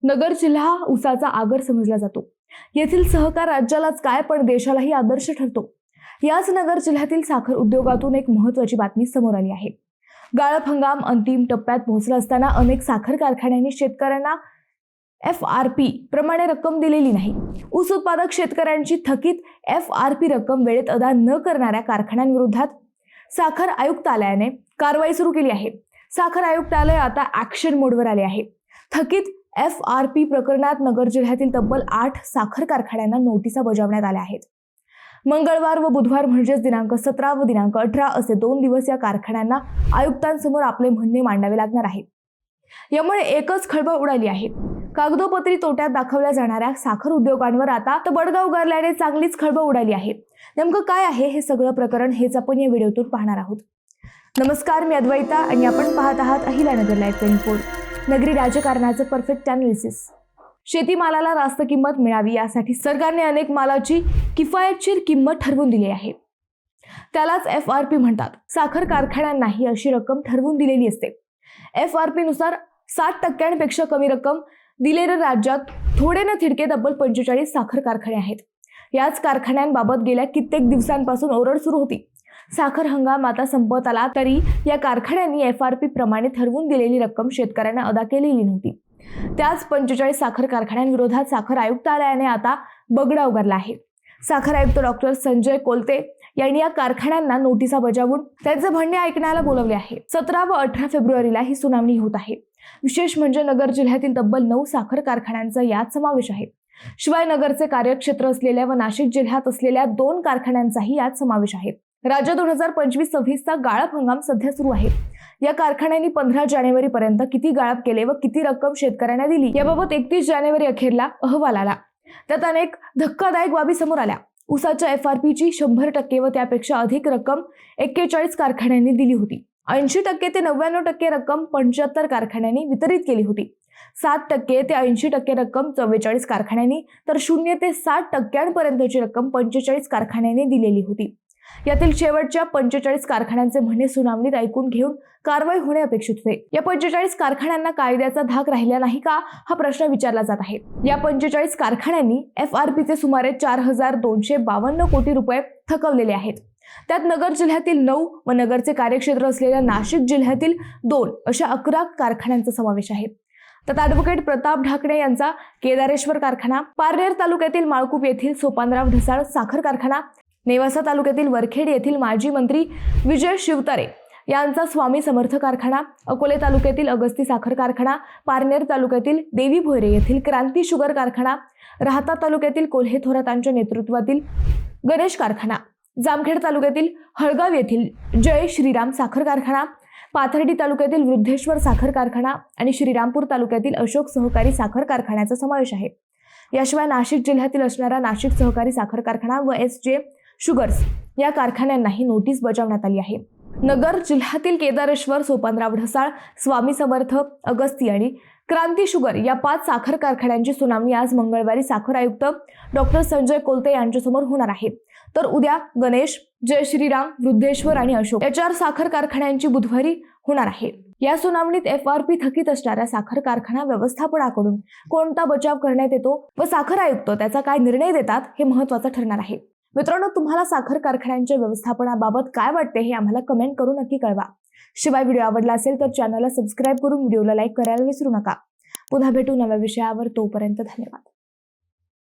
नगर जिल्हा ऊसाचा आगर समजला जातो। येथील सहकार राज्यालाच काय पण देशालाही आदर्श ठरतो। याच नगर जिल्ह्यातील साखर उद्योगातून एक महत्त्वाची बातमी समोर आली आहे। गाळप हंगाम अंतिम टप्प्यात पोहोचला असताना अनेक साखर कारखान्यांनी शेतकऱ्यांना FRP प्रमाणे रक्कम दिलेली नाही। ऊस उत्पादक शेतकऱ्यांची थकीत FRP रक्कम वेळेत अदा न करणाऱ्या कारखान्यांविरोधात साखर आयुक्तालयाने कारवाई सुरू केली आहे। साखर आयुक्तालय आता ऍक्शन मोडवर आले आहे। थकीत FRP प्रकरणात नगर जिल्ह्यातील तब्बल 8 साखर कारखान्यांना नोटिसा बजावण्यात आल्या आहेत। मंगळवार व बुधवार म्हणजेच दिनांक 17 व दिनांक 18 असे 2 दिवस या कारखान्यांना आयुक्तांसमोर आपले म्हणणे मांडावे लागणार आहे। यामुळे एकच खळबळ उडाली आहे। कागदोपत्री तोट्यात दाखवल्या जाणाऱ्या साखर उद्योगांवर आता बडगा उगारल्याने चांगलीच खळबळ उडाली आहे। नेमकं काय आहे हे सगळं प्रकरण हेच आपण या व्हिडिओतून पाहणार आहोत। नमस्कार, मी अद्वैता आणि आपण पाहत आहात अहिलानगर लाईव्ह 24, नगरी राजकारणाचं परफेक्ट अनालिसिस। शेतीमालाला रास्त किंमत मिळावी यासाठी सरकारने अनेक मालाची किफायतशीर किंमत ठरवून दिली आहे। त्यालाच FRP म्हणतात। साखर कारखान्यांनाही अशी रक्कम ठरवून दिलेली असते। FRP नुसार 60% कमी रक्कम दिलेल्या राज्यात थोडे न थिडके तब्बल 45 साखर कारखाने आहेत। याच कारखान्यांबाबत गेल्या कित्येक दिवसांपासून ओरड सुरू होती। साखर हंगाम आता संपत आला तरी या कारखान्यांनी FRP प्रमाणे ठरवून दिलेली रक्कम शेतकऱ्यांना अदा केलेली नव्हती। त्याच 45 साखर कारखान्यांविरोधात साखर आयुक्तालयाने आता बगडा उगारला आहे। साखर आयुक्त डॉक्टर संजय कोलते यांनी या कारखान्यांना नोटिसा बजावून त्यांचे म्हणणे ऐकण्याला बोलवले आहे। 17 व 18 फेब्रुवारीला ही सुनावणी होत आहे। विशेष म्हणजे नगर जिल्ह्यातील तब्बल 9 साखर कारखान्यांचा यात समावेश आहे। शिवाय नगरचे कार्यक्षेत्र असलेल्या व नाशिक जिल्ह्यात असलेल्या 2 कारखान्यांचाही यात समावेश आहे। राज्य 2025-26 चा गाळप हंगाम सध्या सुरू आहे। या कारखान्यांनी 15 जानेवारी पर्यंत किती गाळप केले व किती रक्कम शेतकऱ्यांना दिली याबाबत 31 जानेवारी अखेरला अहवाल आला। त्यात अनेक धक्कादायक बाबी समोर आल्या। ऊसाच्या FRP ची 100% व त्यापेक्षा अधिक रक्कम 41 कारखान्यांनी दिली होती। 80% ते 99% रक्कम 75 कारखान्यांनी वितरित केली होती। 7% ते 80% रक्कम 44 कारखान्यांनी तर 0 ते 60% रक्कम 45 कारखान्यांनी दिलेली होती। यातील शेवटच्या 45 कारखान्यांचे म्हणणे सुनावणीत ऐकून घेऊन कारवाई होणे अपेक्षित होते। या 45 कारखान्यांना कायद्याचा धाक राहिला नाही का हा प्रश्न विचारला जात आहे। या 45 कारखान्यांनी FRP चे सुमारे 4252 कोटी रुपये थकवलेले आहेत। त्यात नगर जिल्ह्यातील 9 व नगरचे कार्यक्षेत्र असलेल्या नाशिक जिल्ह्यातील 2 अशा 11 कारखान्यांचा समावेश आहे। त्यात ॲडव्होकेट प्रताप ढाकणे यांचा केदारेश्वर कारखाना, पारनेर तालुक्यातील माळकूप येथील सोपानराव ढसाळ साखर कारखाना, नेवासा तालुक्यातील वरखेड येथील माजी मंत्री विजय शिवतारे यांचा स्वामी समर्थ कारखाना, अकोले तालुक्यातील अगस्ती साखर कारखाना, पारनेर तालुक्यातील देवी भोयरे येथील क्रांती शुगर कारखाना, राहता तालुक्यातील कोल्हे थोरातांच्या नेतृत्वातील गणेश कारखाना, जामखेड तालुक्यातील हळगाव येथील जय श्रीराम साखर कारखाना, पाथर्डी तालुक्यातील वृद्धेश्वर साखर कारखाना आणि श्रीरामपूर तालुक्यातील अशोक सहकारी साखर कारखान्याचा समावेश आहे। याशिवाय नाशिक जिल्ह्यातील असणारा नाशिक सहकारी साखर कारखाना व SJ शुगर्स या कारखान्यांनाही नोटीस बजावण्यात आली आहे। नगर जिल्ह्यातील केदारेश्वर, सोपानराव ढसाळ, स्वामी समर्थ, अगस्ती आणि क्रांती शुगर या 5 साखर कारखान्यांची सुनावणी आज मंगळवारी साखर आयुक्त डॉक्टर संजय कोलते यांच्यासमोर होणार आहे। तर उद्या गणेश, जय श्रीराम, वृद्धेश्वर आणि अशोक या 4 साखर कारखान्यांची बुधवारी होणार आहे। या सुनावणीत FRP थकीत असणाऱ्या साखर कारखाना व्यवस्थापनाकडून कोणता बचाव करण्यात येतो व साखर आयुक्त त्याचा काय निर्णय देतात हे महत्त्वाचं ठरणार आहे। मित्रांनो, तुम्हाला साखर कारखान्यांच्या व्यवस्थापनाबाबत काय वाटते हे आम्हाला कमेंट करून नक्की कळवा। शिवाय व्हिडिओ आवडला असेल तर चॅनलला सबस्क्राईब करून व्हिडिओला लाईक करायला विसरू नका। पुन्हा भेटू नव्या विषयावर, तोपर्यंत धन्यवाद।